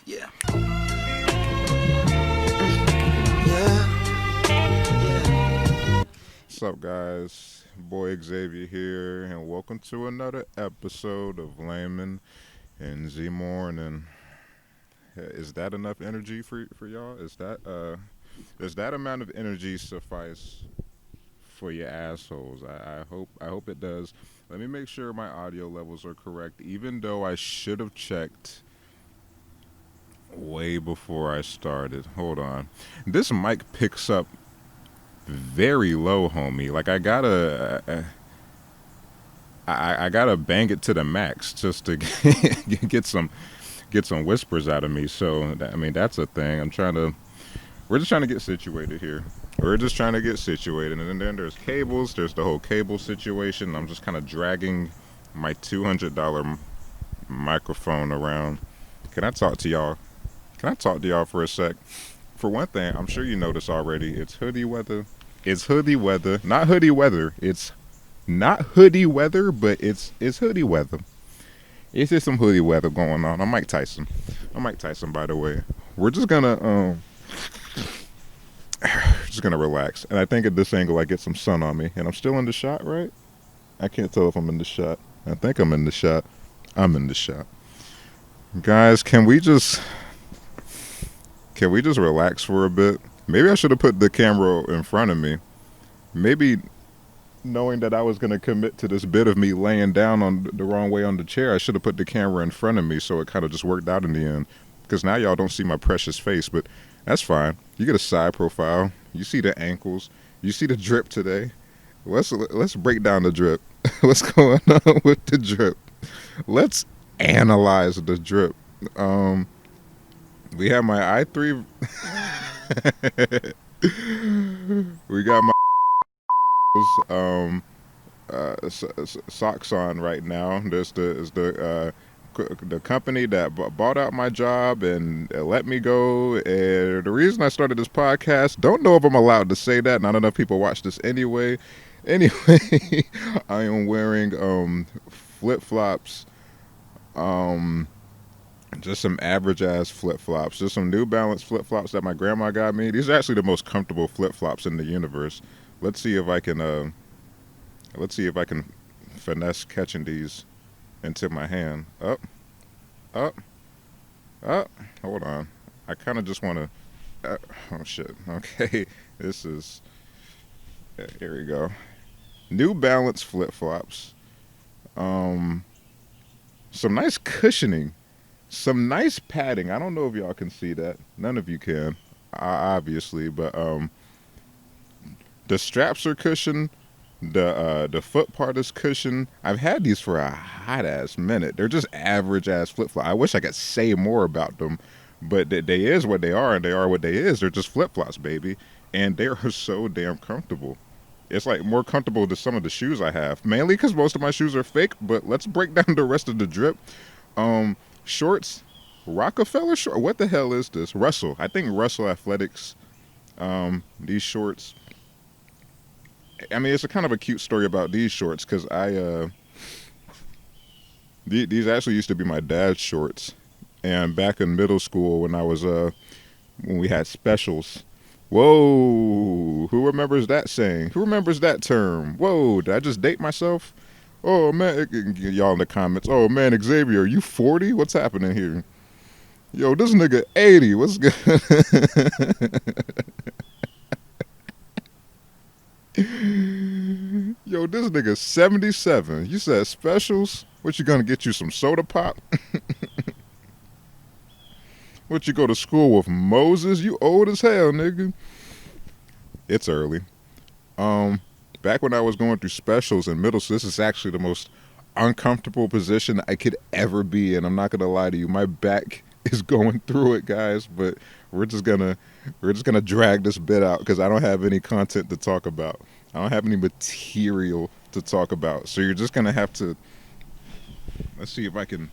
Yeah. Yeah. Yeah. What's up, guys? Boy Xavier here, and welcome to another episode of Layman and Z Morning. Is that enough energy for y'all? Does that amount of energy suffice for your assholes? I hope it does. Let me make sure my audio levels are correct, even though I should have checked way before I started. Hold on. This mic picks up very low, homie. Like I gotta bang it to the max just to get some whispers out of me. So I mean that's a thing. We're just trying to get situated here. We're just trying to get situated, and then there's cables. There's the whole cable situation. I'm just kind of dragging my $200 microphone around. Can I talk to y'all? Can I talk to y'all for a sec? For one thing, I'm sure you noticed already. It's hoodie weather. It's hoodie weather, not hoodie weather. It's not hoodie weather, but it's hoodie weather. It's just some hoodie weather going on. I'm Mike Tyson. I'm Mike Tyson, by the way. We're just gonna relax. And I think at this angle I get some sun on me. And I'm still in the shot, right? I can't tell if I'm in the shot. I think I'm in the shot. I'm in the shot. Guys, can we just relax for a bit? Maybe I should have put the camera in front of me. Maybe knowing that I was going to commit to this bit of me laying down on the wrong way on the chair, I should have put the camera in front of me so it kind of just worked out in the end. Because now y'all don't see my precious face, but that's fine. You get a side profile. You see the ankles. You see the drip today. Let's break down the drip. What's going on with the drip? Let's analyze the drip. Um, we have my i3. We got my um socks on right now. There's the company that bought out my job and let me go. And the reason I started this podcast, don't know if I'm allowed to say that. Not enough people watch this anyway. Anyway, I am wearing flip flops. Um, just some average ass flip flops. Just some New Balance flip flops that my grandma got me. These are actually the most comfortable flip flops in the universe. Let's see if I can. Let's see if I can finesse catching these into my hand. Up, up, up. Hold on. I kind of just want to. Oh shit. Okay. This is. Here we go. New Balance flip flops. Um, some nice cushioning. Some nice padding. I don't know if y'all can see that. None of you can, obviously. But the straps are cushioned. The foot part is cushioned. I've had these for a hot ass minute. They're just average ass flip flop. I wish I could say more about them, but they is what they are, and they are what they is. They're just flip flops, baby, and they are so damn comfortable. It's like more comfortable than some of the shoes I have, mainly because most of my shoes are fake. But let's break down the rest of the drip. Shorts, Rockefeller short. What the hell is this? Russell. I think Russell Athletics. These shorts. I mean, it's a kind of a cute story about these shorts because these actually used to be my dad's shorts, and back in middle school when we had specials. Whoa, who remembers that saying? Who remembers that term? Whoa, did I just date myself? Oh man, y'all in the comments. Oh man, Xavier, are you 40? What's happening here? Yo, this nigga 80. What's good? Yo, this nigga 77. You said specials? What you gonna get you some soda pop? What you go to school with Moses? You old as hell, nigga. It's early. Um, Back when I was going through specials in middle school, this is actually the most uncomfortable position I could ever be in. I'm not gonna lie to you. My back is going through it, guys, but we're just gonna we're just gonna drag this bit out because I don't have any content to talk about. I don't have any material to talk about. So you're just gonna have to let's see if I can.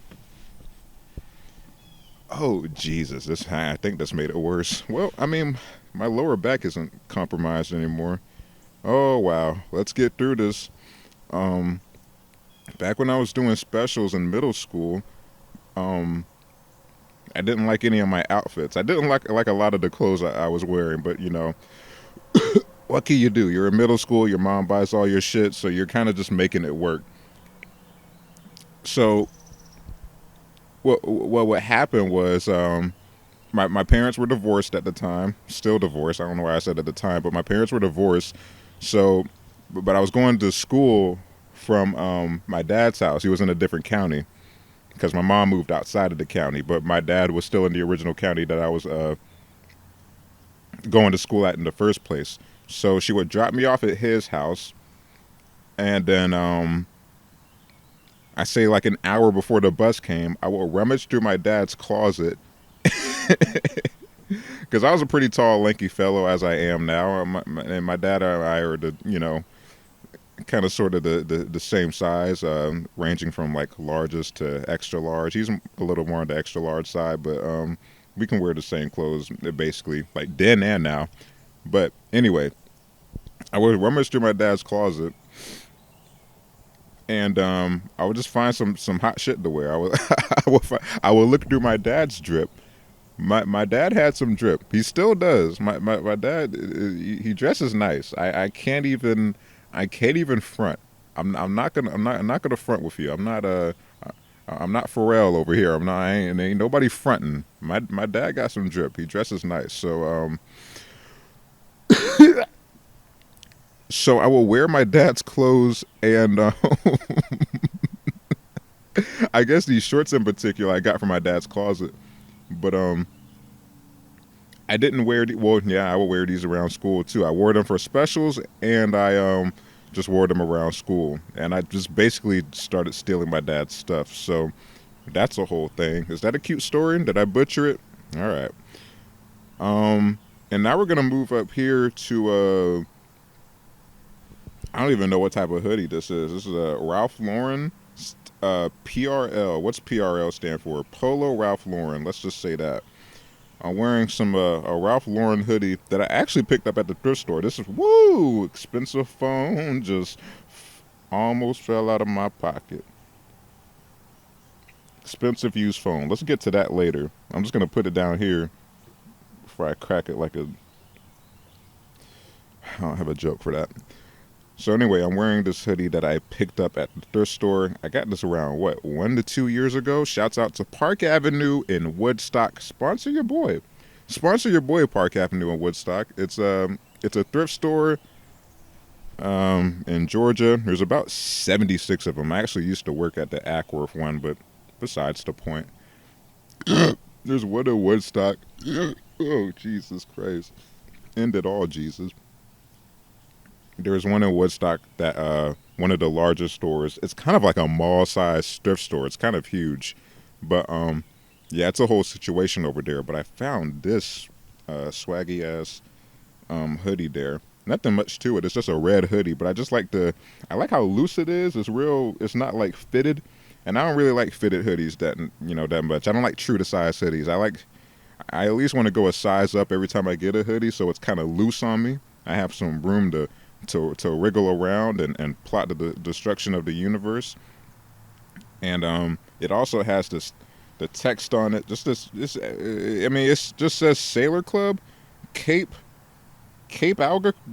Oh Jesus, this I think that's made it worse. Well, I mean, my lower back isn't compromised anymore. Oh wow, let's get through this. Um, Back when I was doing specials in middle school, um, I didn't like any of my outfits. I didn't like a lot of the clothes I was wearing, but what can you do? You're in middle school, your mom buys all your shit, so you're kind of just making it work. So what happened was my parents were divorced at the time, still divorced. I don't know why I said at the time, but my parents were divorced. So, but I was going to school from my dad's house. He was in a different county because my mom moved outside of the county, but my dad was still in the original county that I was going to school at in the first place. So she would drop me off at his house, and then I say like an hour before the bus came, I would rummage through my dad's closet because I was a pretty tall, lanky fellow as I am now. And my dad and I are kind of sort of the same size, ranging from like largest to extra large. He's a little more on the extra large side, but we can wear the same clothes basically, like then and now. But anyway, I would rummage through my dad's closet, and I would just find some hot shit to wear. I would look through my dad's drip. My dad had some drip. He still does. My dad, he dresses nice. I can't even front. I'm not gonna front with you. I'm not Pharrell over here. Ain't nobody fronting. My dad got some drip. He dresses nice. So I will wear my dad's clothes, and I guess these shorts in particular I got from my dad's closet. But I didn't wear well, yeah, I would wear these around school too. I wore them for specials, and I just wore them around school, and I just basically started stealing my dad's stuff. So that's a whole thing. Is that a cute story? Did I butcher it? All right. And now we're gonna move up here to I don't even know what type of hoodie this is. This is a Ralph Lauren PRL. What's PRL stand for? Polo Ralph Lauren. Let's just say that. I'm wearing some a Ralph Lauren hoodie that I actually picked up at the thrift store. This is expensive phone, just almost fell out of my pocket. Expensive used phone. Let's get to that later. I'm just gonna put it down here before I crack it like a. I don't have a joke for that. So anyway, I'm wearing this hoodie that I picked up at the thrift store. I got this around 1 to 2 years ago. Shouts out to Park Avenue in Woodstock. Sponsor your boy, Park Avenue in Woodstock. It's a thrift store in Georgia. There's about 76 of them. I actually used to work at the Ackworth one, but besides the point. There's one in Woodstock. Oh, Jesus Christ. End it all, Jesus. There's one in Woodstock that one of the largest stores. It's kind of like a mall-sized thrift store. It's kind of huge, but yeah, it's a whole situation over there. But I found this swaggy ass hoodie there. Nothing much to it. It's just a red hoodie, but I like how loose it is. It's real. It's not like fitted, and I don't really like fitted hoodies that much. I don't like true to size hoodies. I at least want to go a size up every time I get a hoodie, so it's kind of loose on me. I have some room to wriggle around and plot the destruction of the universe. And it also has the text on it. It just says Sailor Club, Cape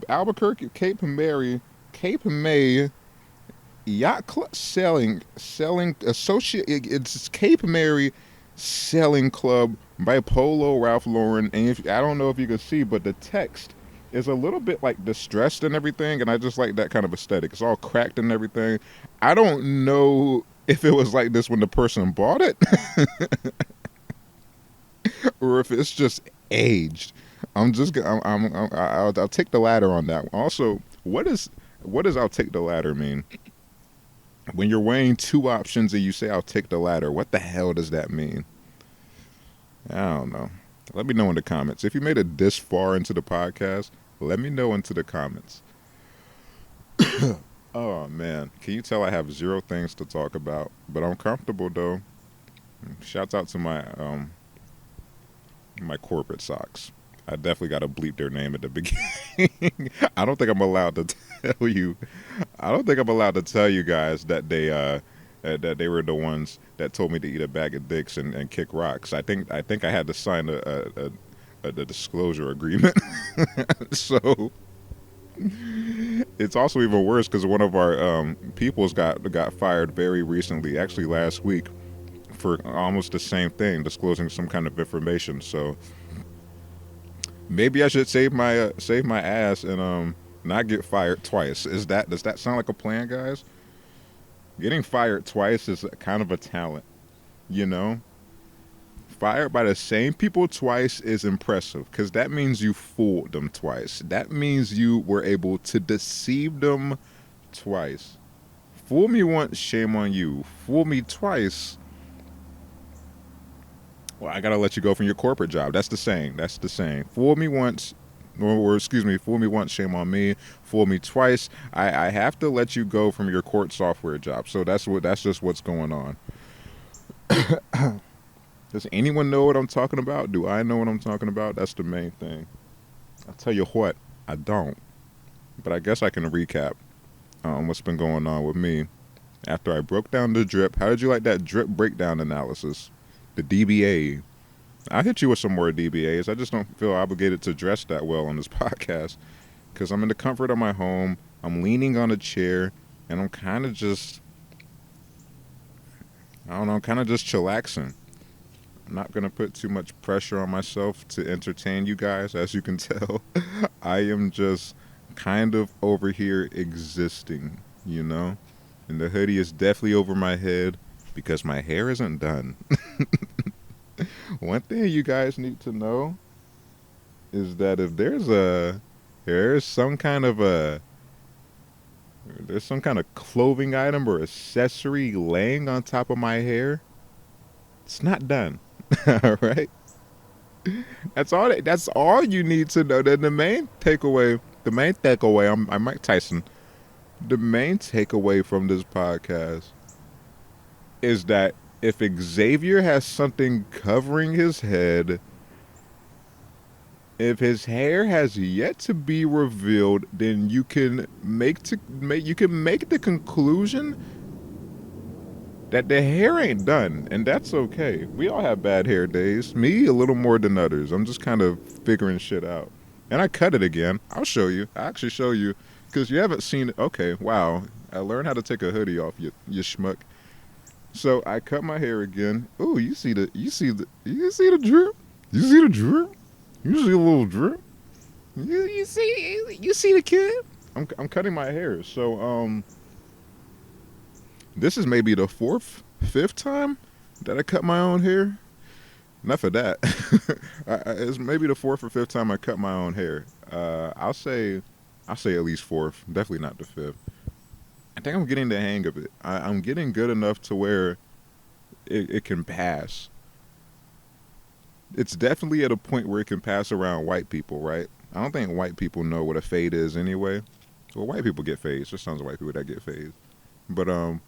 Albuquerque, Cape May Yacht Club selling associate. It's Cape Mary Selling Club by Polo Ralph Lauren. And I don't know if you can see, but the text is a little bit like distressed and everything, and I just like that kind of aesthetic. It's all cracked and everything. I don't know if it was like this when the person bought it or if it's just aged. I'll take the latter on that. Also, what does I'll take the latter mean? When you're weighing two options and you say I'll take the latter, what the hell does that mean? I don't know. Let me know in the comments. If you made it this far into the podcast, let me know into the comments. Oh man, can you tell I have zero things to talk about? But I'm comfortable though. Shouts out to my corporate socks. I definitely got to bleep their name at the beginning. I don't think I'm allowed to tell you guys that that they were the ones that told me to eat a bag of dicks and kick rocks. I think I had to sign a disclosure agreement. So it's also even worse because one of our peoples got fired very recently, actually last week, for almost the same thing, disclosing some kind of information. So maybe I should save my ass and not get fired twice. Does that sound like a plan, guys? Getting fired twice is kind of a talent, you know. Fired by the same people twice is impressive because that means you fooled them twice. That means you were able to deceive them twice. Fool me once, shame on you. Fool me twice, well, I gotta let you go from your corporate job. That's the saying. That's the saying. Fool me once, or excuse me, fool me once, shame on me. Fool me twice, I have to let you go from your court software job. So that's just what's going on. Does anyone know what I'm talking about? Do I know what I'm talking about? That's the main thing. I'll tell you what, I don't. But I guess I can recap what's been going on with me. After I broke down the drip, how did you like that drip breakdown analysis? The DBA. I hit you with some more DBAs. I just don't feel obligated to dress that well on this podcast because I'm in the comfort of my home. I'm leaning on a chair and I'm kind of just, I don't know, kind of just chillaxing. I'm not going to put too much pressure on myself to entertain you guys. As you can tell, I am just kind of over here existing, you know? And the hoodie is definitely over my head because my hair isn't done. One thing you guys need to know is that if there's some kind of clothing item or accessory laying on top of my hair, it's not done. All right. That's all you need to know. Then the main takeaway, I'm Mike Tyson. The main takeaway from this podcast is that if Xavier has something covering his head, if his hair has yet to be revealed, then you can make the conclusion that the hair ain't done, and that's okay. We all have bad hair days. Me, a little more than others. I'm just kind of figuring shit out. And I cut it again. I'll show you. I'll actually show you because you haven't seen it. Okay, wow. I learned how to take a hoodie off, you schmuck. So I cut my hair again. Ooh, you see the drip? You see the drip? You see a little drip? You see the kid? I'm cutting my hair. So this is maybe the fifth time that I cut my own hair. Enough of that. It's maybe the fourth or fifth time I cut my own hair. I'll say at least fourth. Definitely not the fifth. I think I'm getting the hang of it. I'm getting good enough to where it can pass. It's definitely at a point where it can pass around white people, right? I don't think white people know what a fade is anyway. Well, white people get fades. There's tons of white people that get fades. But I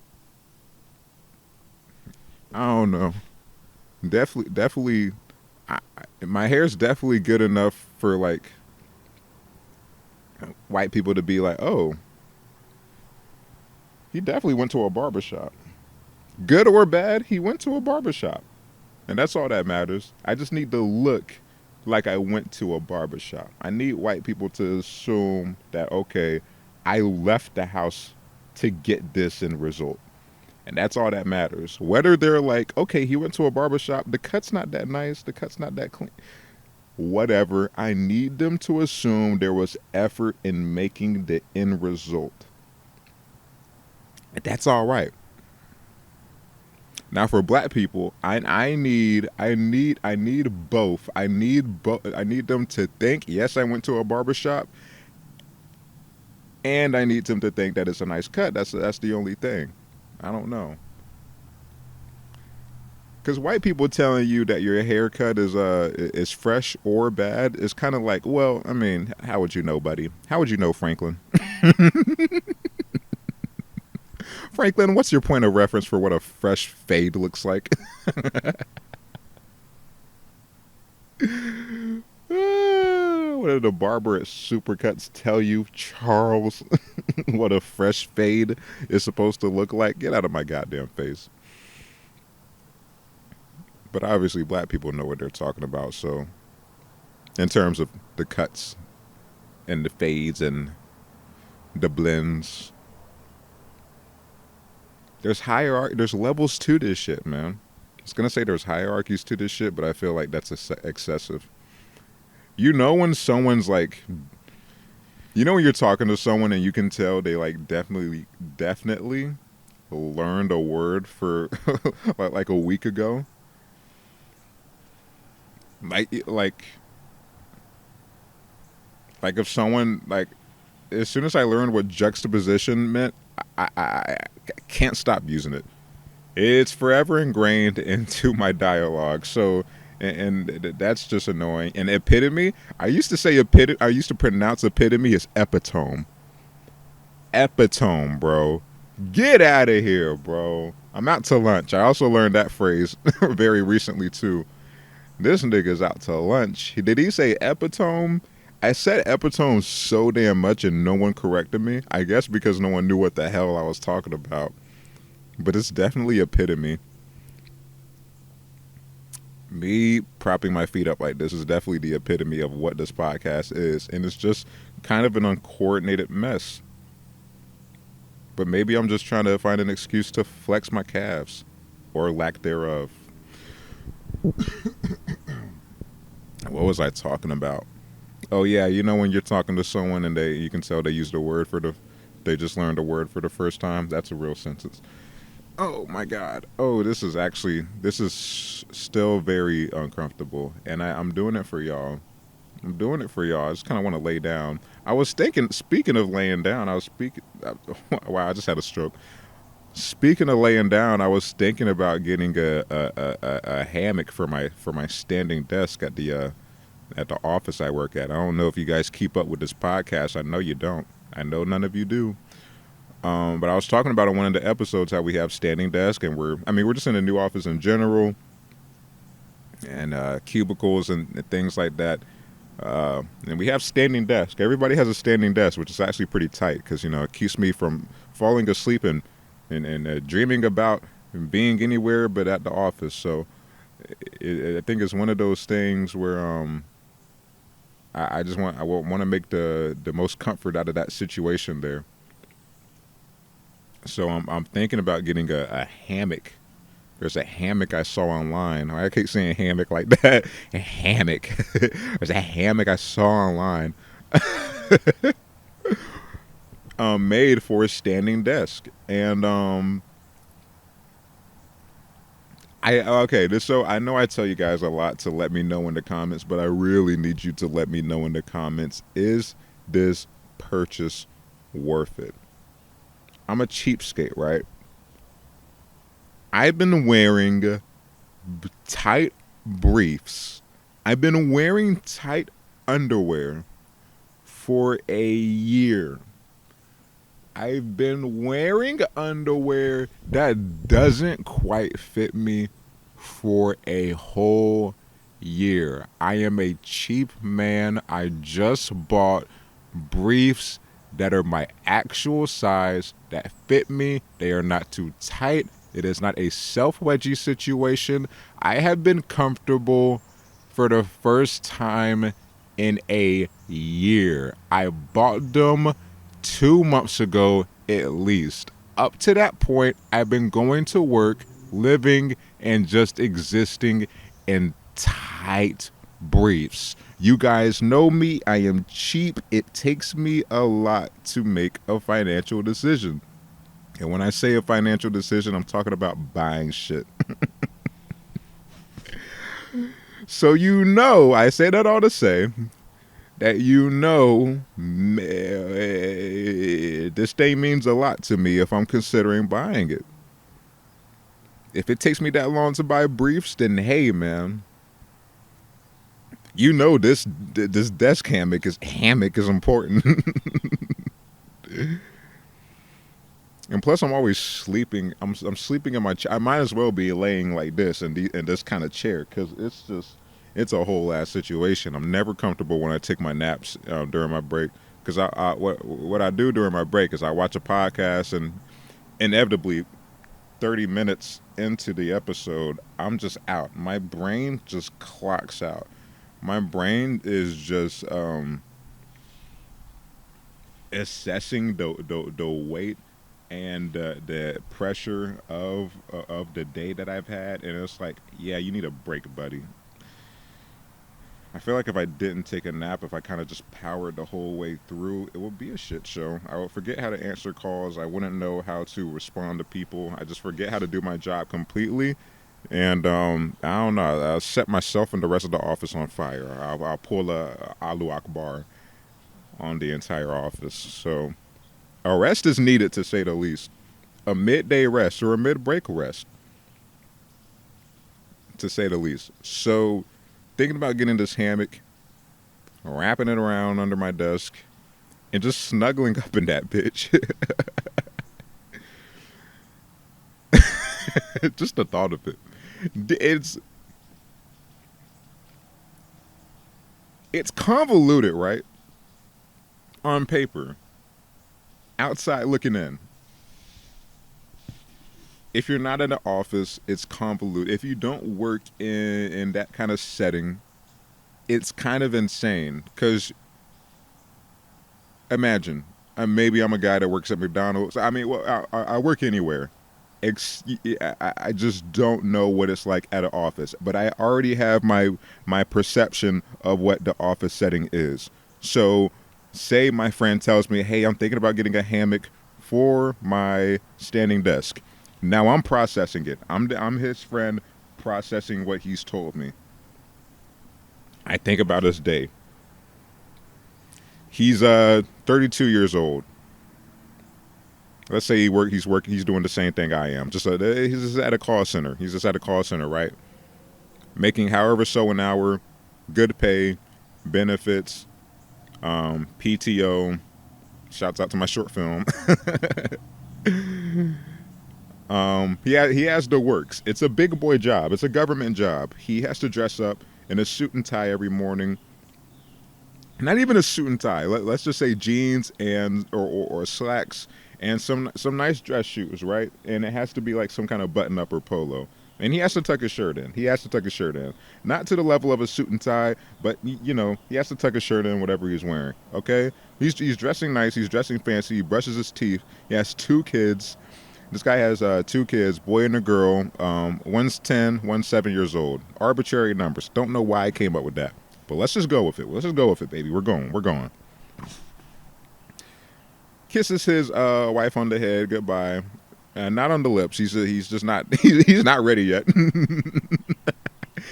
don't know. Definitely, my hair's definitely good enough for like white people to be like, oh, he definitely went to a barbershop. Good or bad, he went to a barbershop. And that's all that matters. I just need to look like I went to a barbershop. I need white people to assume that, okay, I left the house to get this end result. And that's all that matters. Whether they're like, okay, he went to a barbershop, the cut's not that nice, the cut's not that clean. Whatever, I need them to assume there was effort in making the end result. That's all right. Now for black people, I need both. I need them to think, yes, I went to a barbershop, and I need them to think that it's a nice cut. That's the only thing. I don't know. Because white people telling you that your haircut is fresh or bad is kind of like, well, I mean, how would you know, buddy? How would you know, Franklin? Franklin, what's your point of reference for what a fresh fade looks like? what the barber at Supercuts tell you, Charles, what a fresh fade is supposed to look like? Get out of my goddamn face. But obviously, black people know what they're talking about. So, in terms of the cuts and the fades and the blends, there's hierarchy. There's levels to this shit, man. I was gonna say there's hierarchies to this shit, but I feel like that's excessive. You know when someone's like, you know when you're talking to someone and you can tell they like definitely learned a word for like a week ago. Like if someone like, as soon as I learned what juxtaposition meant, I can't stop using it. It's forever ingrained into my dialogue. So, and that's just annoying. And epitome, I used to say epitome. I used to pronounce epitome as epitome. Epitome, bro. Get out of here, bro. I'm out to lunch. I also learned that phrase very recently too. This nigga's out to lunch. Did he say epitome? I said epitome so damn much and no one corrected me. I guess because no one knew what the hell I was talking about. But it's definitely epitome. Me propping my feet up like this is definitely the epitome of what this podcast is. And it's just kind of an uncoordinated mess. But maybe I'm just trying to find an excuse to flex my calves. Or lack thereof. What was I talking about? Oh yeah, you know when you're talking to someone and you can tell they used a word they just learned a word for the first time? That's a real sentence. Oh my God. Oh, this is still very uncomfortable. And I'm doing it for y'all. I'm doing it for y'all. I just kind of want to lay down. I was thinking, speaking of laying down, wow, I just had a stroke. Speaking of laying down, I was thinking about getting a hammock for my standing desk at the office I work at. I don't know if you guys keep up with this podcast. I know you don't. I know none of you do. But I was talking about in one of the episodes how we have standing desk, and we're just in a new office in general, and cubicles and things like that. And we have standing desk. Everybody has a standing desk, which is actually pretty tight because it keeps me from falling asleep and dreaming about being anywhere but at the office. So I think it's one of those things where I want to make the most comfort out of that situation there. So I'm thinking about getting a hammock. There's a hammock I saw online. I keep saying hammock like that. A hammock. There's a hammock I saw online. Made for a standing desk. And so I know I tell you guys a lot to let me know in the comments, but I really need you to let me know in the comments, is this purchase worth it? I'm a cheapskate, right? I've been wearing tight briefs. I've been wearing tight underwear for a year. I've been wearing underwear that doesn't quite fit me for a whole year. I am a cheap man. I just bought briefs that are my actual size, that fit me. They are not too tight. It is not a self-wedgie situation. I have been comfortable for the first time in a year. I bought them 2 months ago at least. Up to that point, I've been going to work, living, and just existing in tight briefs. You guys know me. I am cheap. It takes me a lot to make a financial decision. And when I say a financial decision, I'm talking about buying shit. So I say that all to say that this thing means a lot to me if I'm considering buying it. If it takes me that long to buy briefs, then hey, man, this desk hammock is important. And plus, I'm always sleeping. I'm sleeping in my chair. I might as well be laying like this in this kind of chair because It's a whole ass situation. I'm never comfortable when I take my naps during my break because what I do during my break is I watch a podcast and inevitably 30 minutes into the episode I'm just out. My brain just clocks out. My brain is just assessing the weight and the pressure of the day that I've had, and it's like, yeah, you need a break, buddy. I feel like if I didn't take a nap, if I kind of just powered the whole way through, it would be a shit show. I would forget how to answer calls. I wouldn't know how to respond to people. I just forget how to do my job completely. And I don't know. I'll set myself and the rest of the office on fire. I'll pull a Alu Akbar on the entire office. So a rest is needed, to say the least. A midday rest or a mid-break rest, to say the least. So thinking about getting this hammock, wrapping it around under my desk, and just snuggling up in that bitch. Just the thought of it. It's it's convoluted, right? On paper, outside looking in. If you're not in the office, it's convoluted. If you don't work in that kind of setting, it's kind of insane. Because imagine, maybe I'm a guy that works at McDonald's. I mean, well, I work anywhere. I just don't know what it's like at an office, but I already have my perception of what the office setting is. So, say my friend tells me, "Hey, I'm thinking about getting a hammock for my standing desk." Now I'm processing it. I'm his friend processing what he's told me. I think about his day. He's 32 years old. Let's say he's doing the same thing I am. He's just at a call center. He's just at a call center, right? Making however so an hour, good pay, benefits, PTO. Shouts out to my short film. He has the works. It's a big boy job. It's a government job. He has to dress up in a suit and tie every morning. Not even a suit and tie. Let's just say jeans and or slacks and some nice dress shoes, right? And it has to be like some kind of button up or polo. And he has to tuck his shirt in. He has to tuck his shirt in. Not to the level of a suit and tie, but he has to tuck his shirt in whatever he's wearing. Okay? He's dressing nice. He's dressing fancy. He brushes his teeth. He has two kids. This guy has two kids, boy and a girl. One's 10, one's 7 years old. Arbitrary numbers. Don't know why I came up with that. But let's just go with it. Let's just go with it, baby. We're going. We're going. Kisses his wife on the head goodbye, and not on the lips. He's just not. He's not ready yet.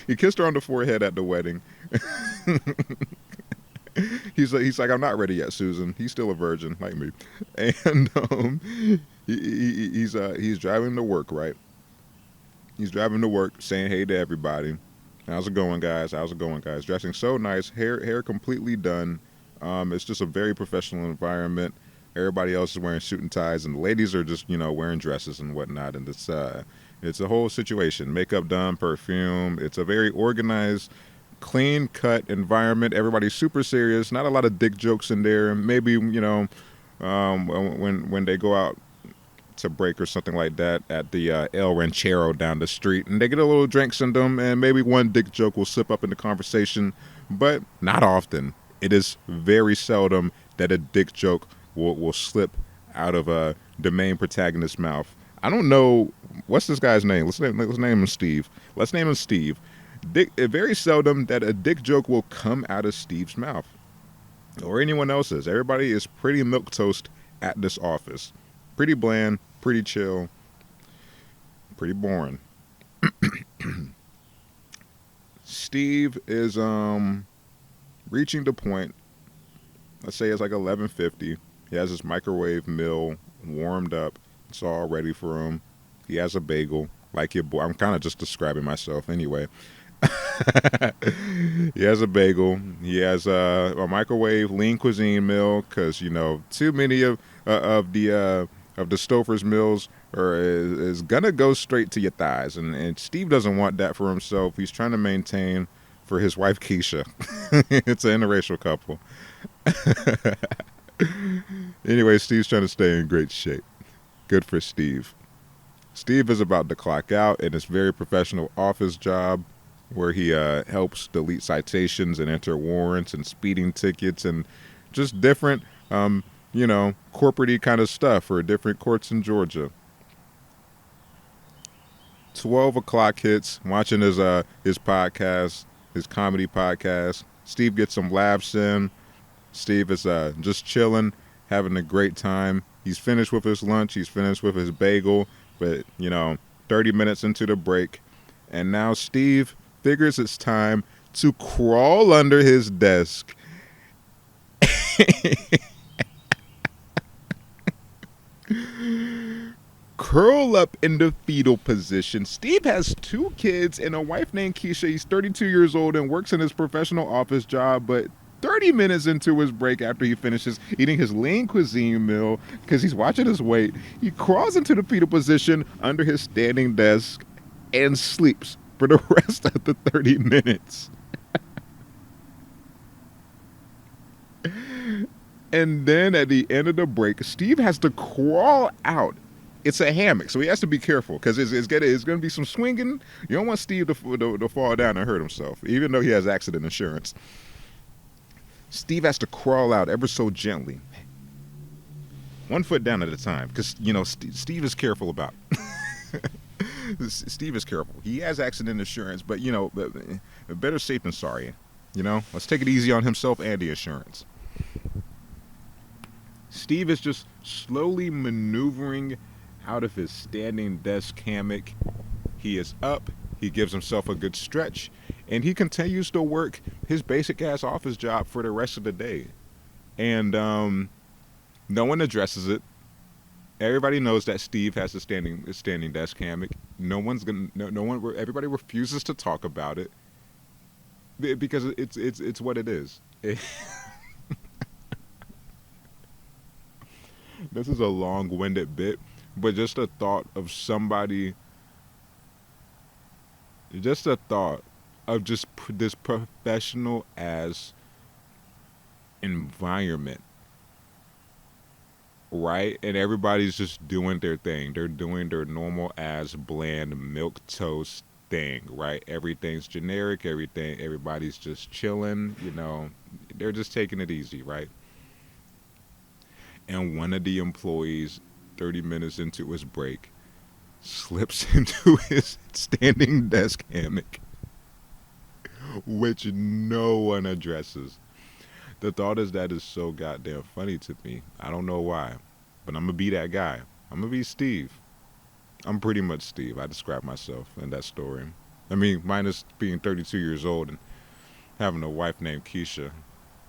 He kissed her on the forehead at the wedding. He's like, I'm not ready yet, Susan. He's still a virgin like me, and he's driving to work, right? He's driving to work, saying hey to everybody. How's it going, guys? How's it going, guys? Dressing so nice, hair completely done. It's just a very professional environment. Everybody else is wearing suit and ties, and the ladies are just wearing dresses and whatnot. And it's a whole situation. Makeup done, perfume. It's a very organized, clean cut environment. Everybody's super serious. Not a lot of dick jokes in there. Maybe when they go out to break or something like that at the El Ranchero down the street, and they get a little drinks in them, and maybe one dick joke will slip up in the conversation, but not often. It is very seldom that a dick joke will slip out of the main protagonist's mouth. I don't know what's this guy's name. Let's name him Steve. Let's name him Steve. Very seldom that a dick joke will come out of Steve's mouth or anyone else's. Everybody is pretty milquetoast at this office. Pretty bland, pretty chill, pretty boring. Steve is reaching the point. Let's say it's like 11:50. He has his microwave meal warmed up. It's all ready for him. He has a bagel, like your boy. I'm kind of just describing myself anyway. He has a bagel. He has a microwave lean cuisine meal because too many of the Stouffer's meals is gonna go straight to your thighs, and Steve doesn't want that for himself. He's trying to maintain for his wife Keisha. It's an interracial couple. Anyway, Steve's trying to stay in great shape. Good for Steve. Steve is about to clock out in his very professional office job where he helps delete citations and enter warrants and speeding tickets and just different, corporate-y kind of stuff for different courts in Georgia. 12 o'clock hits, watching his podcast, his comedy podcast. Steve gets some laughs in. Steve is just chilling, having a great time. He's finished with his lunch. He's finished with his bagel. But, 30 minutes into the break. And now Steve figures it's time to crawl under his desk. Curl up in the fetal position. Steve has 2 kids and a wife named Keisha. He's 32 years old and works in his professional office job, but 30 minutes into his break, after he finishes eating his lean cuisine meal because he's watching his weight, he crawls into the fetal position under his standing desk and sleeps for the rest of the 30 minutes. And then at the end of the break, Steve has to crawl out. It's a hammock, so he has to be careful because it's going to be some swinging. You don't want Steve to fall down and hurt himself, even though he has accident insurance. Steve has to crawl out ever so gently, 1 foot down at a time, because Steve is careful about. Steve is careful. He has accident insurance, but better safe than sorry. Let's take it easy on himself and the insurance. Steve is just slowly maneuvering out of his standing desk hammock. He is up. He gives himself a good stretch, and he continues to work his basic ass office job for the rest of the day. And no one addresses it. Everybody knows that Steve has a standing desk hammock. No one. Everybody refuses to talk about it because it's what it is. This is a long-winded bit, but just a thought of somebody. Just a thought of just this professional ass environment, right? And everybody's just doing their thing. They're doing their normal ass bland milk toast thing, right? Everything's generic. Everybody's just chilling. They're just taking it easy, right? And one of the employees, 30 minutes into his break, slips into his standing desk hammock, which no one addresses. The thought is that is so goddamn funny to me. I don't know why, but I'm gonna be that guy. I'm gonna be Steve. I'm pretty much Steve. I describe myself in that story. I mean, minus being 32 years old and having a wife named Keisha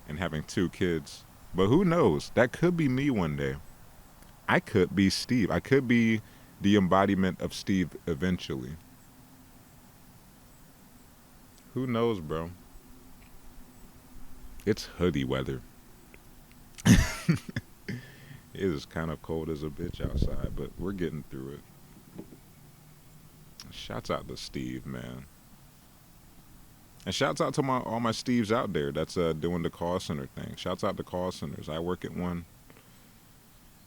and having 2 kids. But who knows? That could be me one day. I could be Steve. I could be the embodiment of Steve eventually. Who knows, bro? It's hoodie weather. It is kind of cold as a bitch outside, but we're getting through it. Shouts out to Steve, man. And shouts out to all my Steves out there that's doing the call center thing. Shouts out to call centers. I work at one.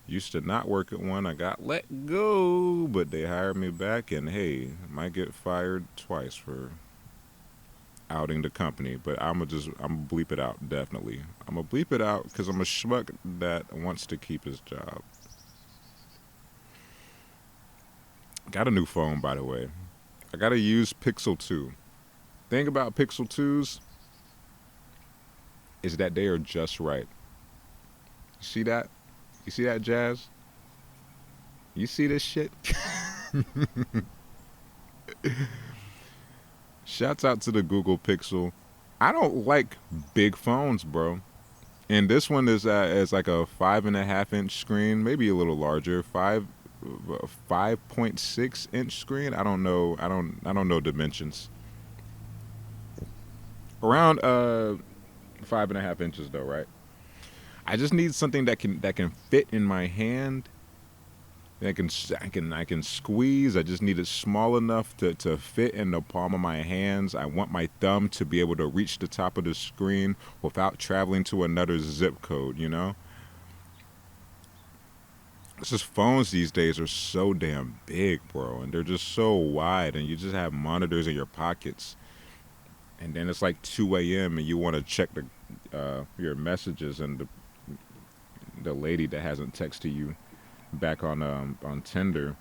Used to not work at one. I got let go, but they hired me back. And hey, might get fired twice for outing the company. But I'm gonna bleep it out. Definitely, I'm gonna bleep it out because I'm a schmuck that wants to keep his job. Got a new phone, by the way. I gotta use Pixel 2. Thing about Pixel 2s is that they are just right. See that? You see that, Jazz? You see this shit? Shouts out to the Google Pixel. I don't like big phones, bro. And this one is like a 5.5-inch screen, maybe a little larger, 5.6-inch screen. I don't know. I don't know dimensions. Around 5.5 inches though, right? I just need something that can fit in my hand I can squeeze. I just need it small enough to fit in the palm of my hands. I want my thumb to be able to reach the top of the screen without traveling to another zip code, you know? It's just phones these days are so damn big, bro, and they're just so wide, and you just have monitors in your pockets. And then it's like 2 a.m. and you want to check the your messages, and the lady that hasn't texted you back on Tinder,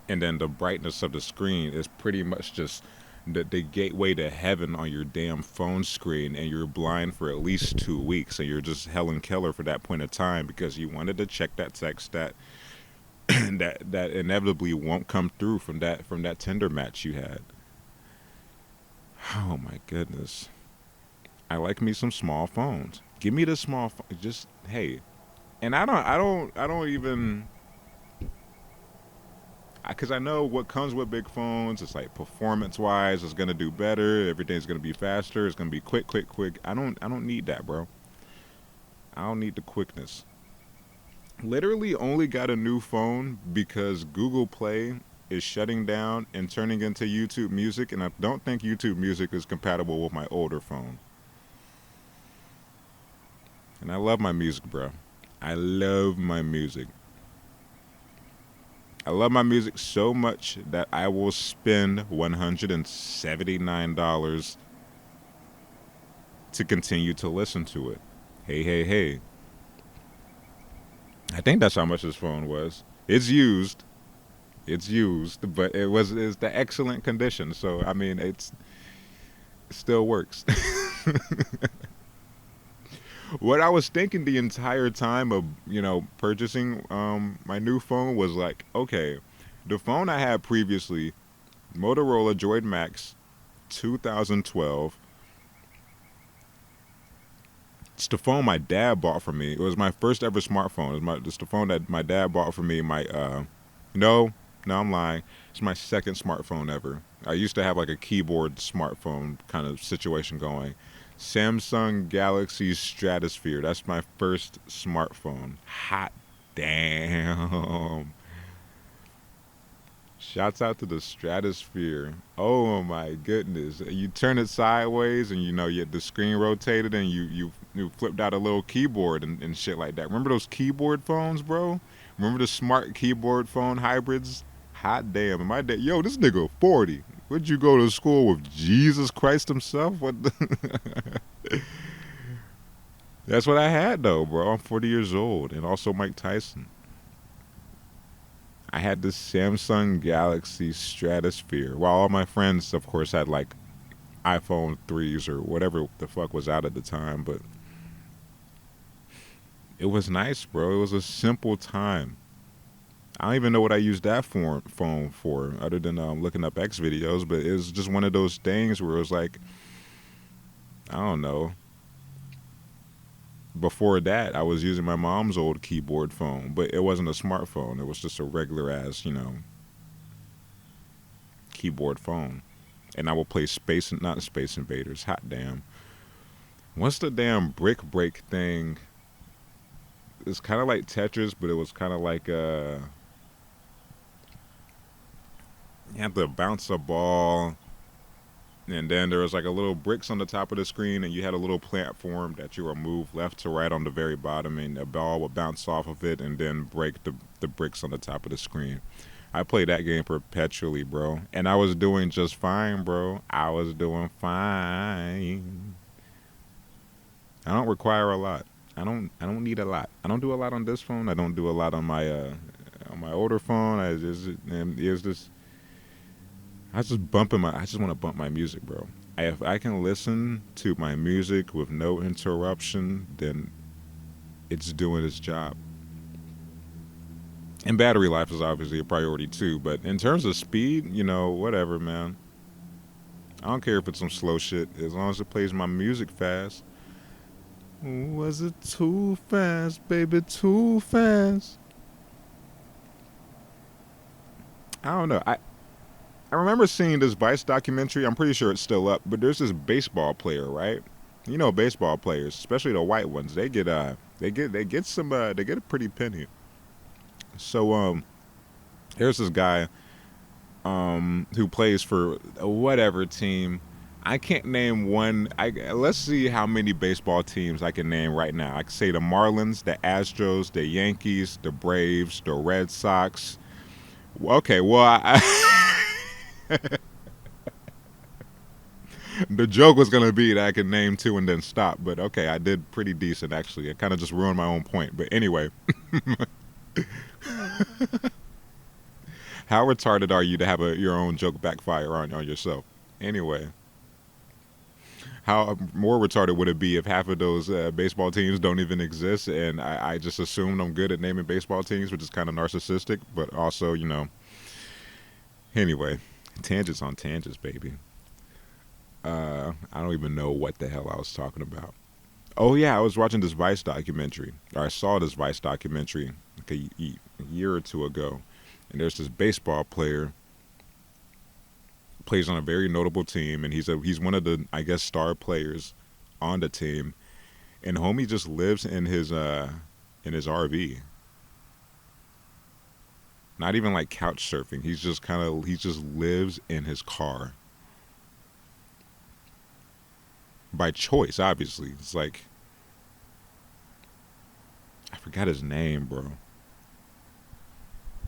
and then the brightness of the screen is pretty much just the gateway to heaven on your damn phone screen, and you're blind for at least 2 weeks, and you're just Helen Keller for that point of time because you wanted to check that text that that inevitably won't come through from that Tinder match you had. Oh my goodness. I like me some small phones. Give me the small phone. Just hey, and I don't even because I know what comes with big phones. It's like performance wise, it's gonna do better. Everything's gonna be faster. It's gonna be quick, quick, quick. I don't need that, bro. I don't need the quickness. Literally, only got a new phone because Google Play is shutting down and turning into YouTube Music, and I don't think YouTube Music is compatible with my older phone. And I love my music, bro. I love my music. I love my music so much that I will spend $179 to continue to listen to it. Hey, hey, hey. I think that's how much this phone was. It's used. It's used, but it's the excellent condition. So I mean, it still works. What I was thinking the entire time of purchasing my new phone was like, okay, the phone I had previously, Motorola Droid Max, 2012. It's the phone my dad bought for me. It was my first ever smartphone. It's the phone that my dad bought for me. No, no, I'm lying. It's my second smartphone ever. I used to have like a keyboard smartphone kind of situation going. Samsung Galaxy Stratosphere. That's my first smartphone. Hot damn. Shouts out to the Stratosphere. Oh my goodness. You turn it sideways and the screen rotated, and you flipped out a little keyboard and shit like that. Remember those keyboard phones, bro? Remember the smart keyboard phone hybrids? Hot damn. And my dad, yo, this nigga 40. Would you go to school with Jesus Christ himself? What the That's what I had though, bro. I'm 40 years old, and also Mike Tyson. I had this Samsung Galaxy Stratosphere, while all my friends, of course, had like iPhone 3s or whatever the fuck was out at the time. But it was nice, bro. It was a simple time. I don't even know what I used that phone for, other than looking up X videos. But it was just one of those things where it was like, I don't know. Before that, I was using my mom's old keyboard phone, but it wasn't a smartphone. It was just a regular ass, keyboard phone. And I would play not Space Invaders. Hot damn. What's the damn brick break thing? It's kind of like Tetris, but it was kind of like you have to bounce a ball, and then there was like a little bricks on the top of the screen, and you had a little platform that you would move left to right on the very bottom, and a ball would bounce off of it and then break the bricks on the top of the screen. I played that game perpetually, bro, and I was doing just fine, bro. I was doing fine. I don't require a lot. I don't need a lot. I don't do a lot on this phone. I don't do a lot on my older phone. I just want to bump my music, bro. If I can listen to my music with no interruption, then it's doing its job. And battery life is obviously a priority too, but in terms of speed, whatever, man. I don't care if it's some slow shit as long as it plays my music fast. Was it too fast, baby? Too fast. I don't know. I remember seeing this Vice documentary. I'm pretty sure it's still up, but there's this baseball player, right? You know, baseball players, especially the white ones, they get some they get a pretty penny. So here's this guy who plays for whatever team. I can't name one. Let's see how many baseball teams I can name right now. I can say the Marlins, the Astros, the Yankees, the Braves, the Red Sox. Okay, well, the joke was gonna be that I could name two and then stop, but okay, I did pretty decent actually. I kind of just ruined my own point, but anyway, how retarded are you to have your own joke backfire on yourself? Anyway, how more retarded would it be if half of those baseball teams don't even exist, and I just assumed I'm good at naming baseball teams, which is kind of narcissistic, but also, anyway, tangents on tangents, baby. I don't even know what the hell I was talking about. Oh yeah, I was watching this Vice documentary, or I saw this Vice documentary like a year or two ago, and there's this baseball player plays on a very notable team, and he's one of the, I guess, star players on the team, and homie just lives in his RV. Not even like couch surfing. He just lives in his car by choice. Obviously, it's like I forgot his name, bro.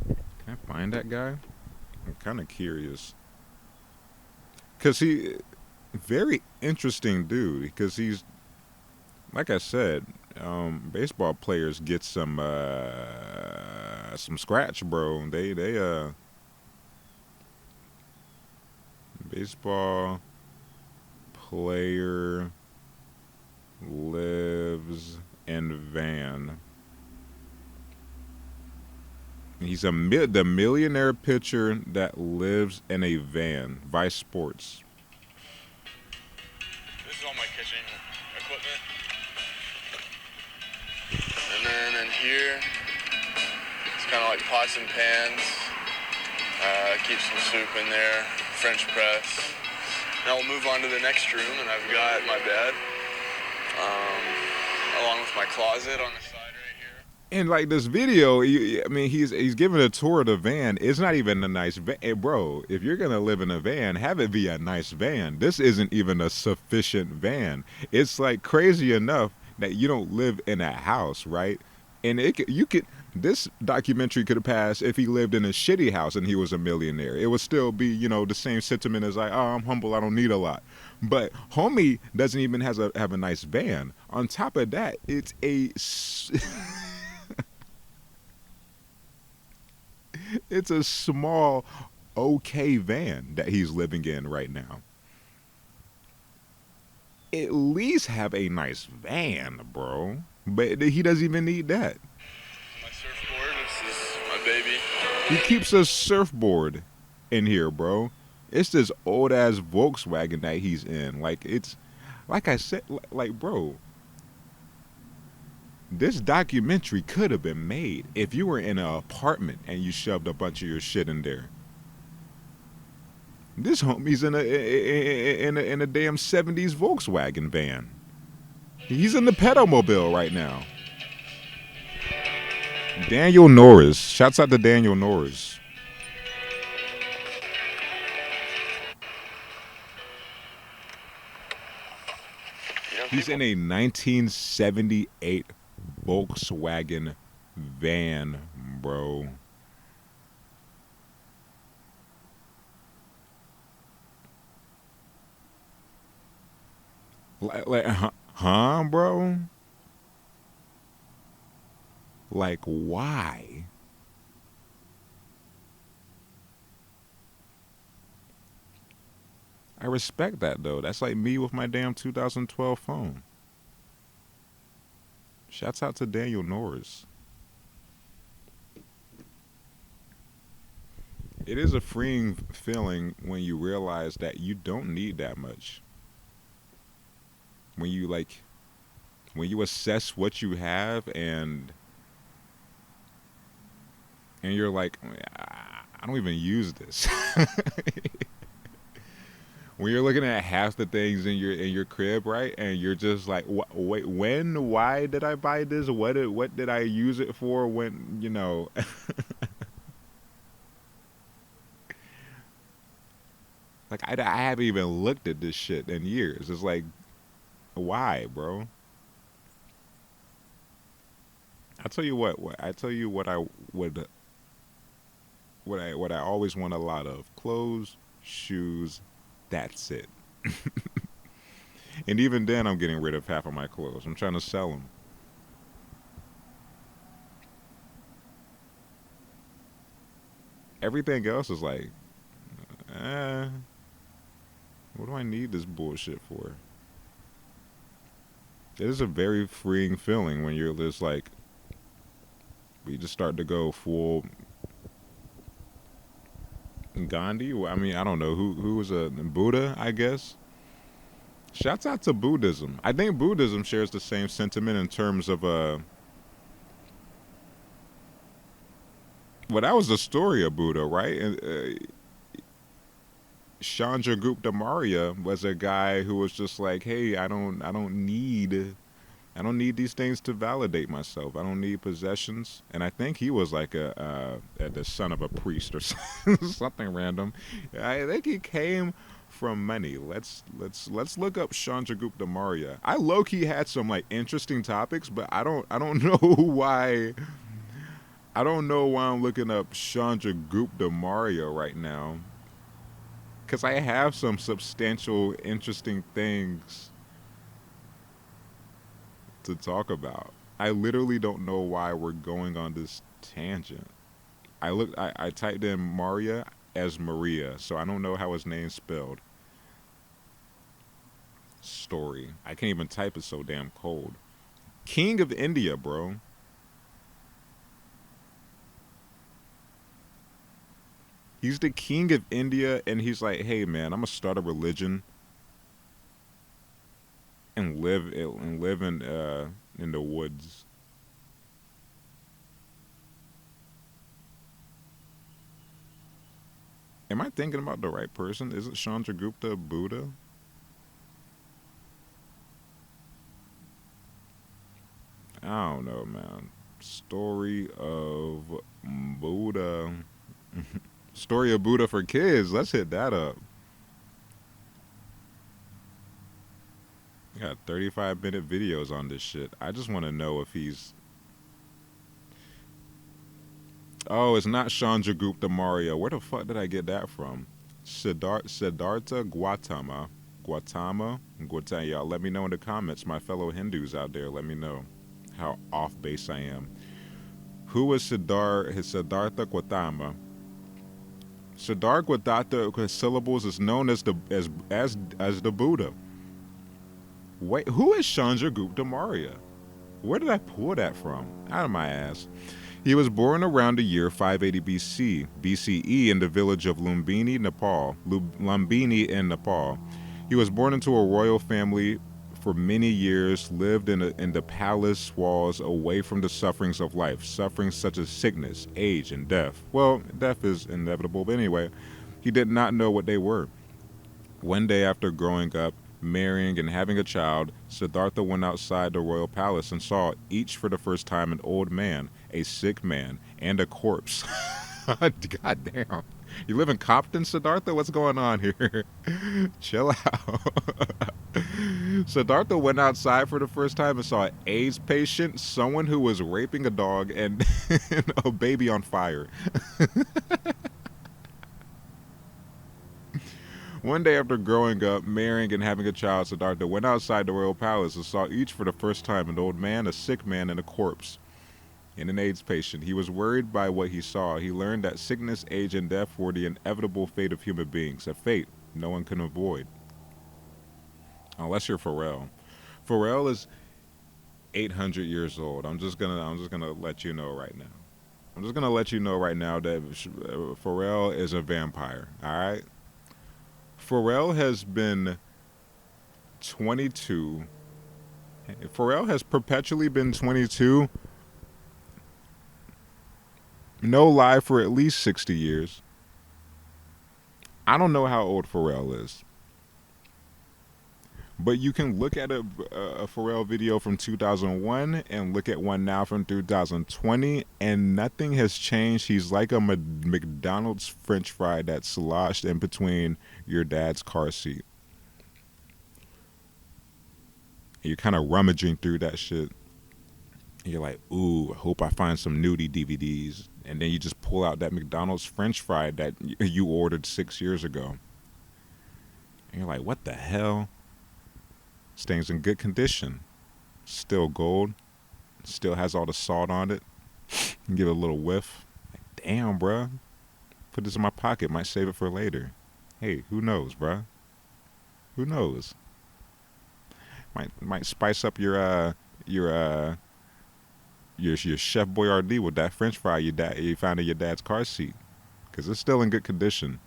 Can I find that guy? I'm kind of curious because he very interesting dude. Because he's like I said, baseball players get some scratch, bro. They baseball player lives in van. He's the millionaire pitcher that lives in a van. Vice Sports. This is all my kitchen equipment. And then in here, it's kind of like pots and pans. Keep some soup in there, French press. Now we'll move on to the next room, and I've got my bed, along with my closet on the side right here. And like this video, I mean, he's giving a tour of the van. It's not even a nice van, bro. If you're gonna live in a van, have it be a nice van. This isn't even a sufficient van. It's like crazy enough that you don't live in a house, right? And you could. This documentary could have passed if he lived in a shitty house and he was a millionaire. It would still be, the same sentiment as like, oh, I'm humble, I don't need a lot. But homie doesn't even have a nice van. On top of that, it's it's a small, okay van that he's living in right now. At least have a nice van, bro. But he doesn't even need that. My surfboard, this is my baby. He keeps a surfboard in here, bro. It's this old ass Volkswagen that he's in. Like it's, like I said, like bro. This documentary could have been made if you were in an apartment and you shoved a bunch of your shit in there. This homie's in a damn '70s Volkswagen van. He's in the pedalmobile right now. Daniel Norris. Shouts out to Daniel Norris. He's in a 1978 Volkswagen van, bro. Like, huh, bro? Like, why? I respect that though. That's like me with my damn 2012 phone. Shouts out to Daniel Norris. It is a freeing feeling when you realize that you don't need that much. When you assess what you have and you're like, I don't even use this. when you're looking at half the things in your crib, right? And you're just like, wait, when, why did I buy this? What did I use it for? When, you know, like I haven't even looked at this shit in years. It's like, why, bro? I tell you what I tell you what I would what I always want a lot of: clothes, shoes. That's it. And even then, I'm getting rid of half of my clothes. I'm trying to sell them. Everything else is like, eh, what do I need this bullshit for? It is a very freeing feeling when you're just like, you just start to go full Gandhi. I mean, I don't know who was a Buddha, I guess. Shouts out to Buddhism. I think Buddhism shares the same sentiment in terms of well, that was the story of Buddha, right? And Chandragupta Maurya was a guy who was just like, "Hey, I don't need these things to validate myself. I don't need possessions." And I think he was like the son of a priest or something random. I think he came from money. Let's look up Chandragupta Maurya. I low key had some like interesting topics, but I don't know why. I don't know why I'm looking up Chandragupta Maurya right now, because I have some substantial, interesting things to talk about. I literally don't know why we're going on this tangent. I typed in Maria as Maria, so I don't know how his name's spelled. Story. I can't even type it so damn cold. King of India, bro. He's the king of India, and he's like, "Hey, man, I'm gonna start a religion and live in the woods." Am I thinking about the right person? Isn't Chandragupta Buddha? I don't know, man. Story of Buddha. Story of Buddha for kids. Let's hit that up. I got 35-minute videos on this shit. I just want to know if he's. Oh, it's not Chandragupta Maurya. Where the fuck did I get that from? Siddhartha Gautama. Gautama. Y'all let me know in the comments. My fellow Hindus out there, let me know how off base I am. Who was Siddhartha Gautama? Siddhartha Gautama syllables is known as the Buddha. Wait, who is Chandragupta Maurya? Where did I pull that from? Out of my ass. He was born around the year 580 BCE in the village of Lumbini, Nepal. Lumbini in Nepal. He was born into a royal family. For many years, lived in the palace walls, away from the sufferings of life, sufferings such as sickness, age, and death. Well, death is inevitable, but anyway, he did not know what they were. One day, after growing up, marrying, and having a child, Siddhartha went outside the royal palace and saw, each for the first time, an old man, a sick man, and a corpse. God damn. You live in Compton, Siddhartha? What's going on here? Chill out. Siddhartha went outside for the first time and saw an AIDS patient, someone who was raping a dog, and, and a baby on fire. One day after growing up, marrying, and having a child, Siddhartha went outside the royal palace and saw, each for the first time, an old man, a sick man, and a corpse, and an AIDS patient. He was worried by what he saw. He learned that sickness, age, and death were the inevitable fate of human beings, a fate no one can avoid. Unless you're Pharrell. Pharrell is 800 years old. I'm just gonna let you know right now. I'm just gonna let you know right now that Pharrell is a vampire. All right. Pharrell has been 22. Pharrell has perpetually been 22. No lie, for at least 60 years. I don't know how old Pharrell is. But you can look at a Pharrell video from 2001 and look at one now from 2020, and nothing has changed. He's like a McDonald's French fry that's sloshed in between your dad's car seat. And you're kind of rummaging through that shit. And you're like, ooh, I hope I find some nudie DVDs. And then you just pull out that McDonald's French fry that you ordered 6 years ago. And you're like, what the hell? Stays in good condition. Still gold. Still has all the salt on it. You give it a little whiff. Like, damn, bruh. Put this in my pocket. Might save it for later. Hey, who knows, bruh? Who knows? Might spice up your Chef Boyardee with that French fry you found in your dad's car seat, because it's still in good condition.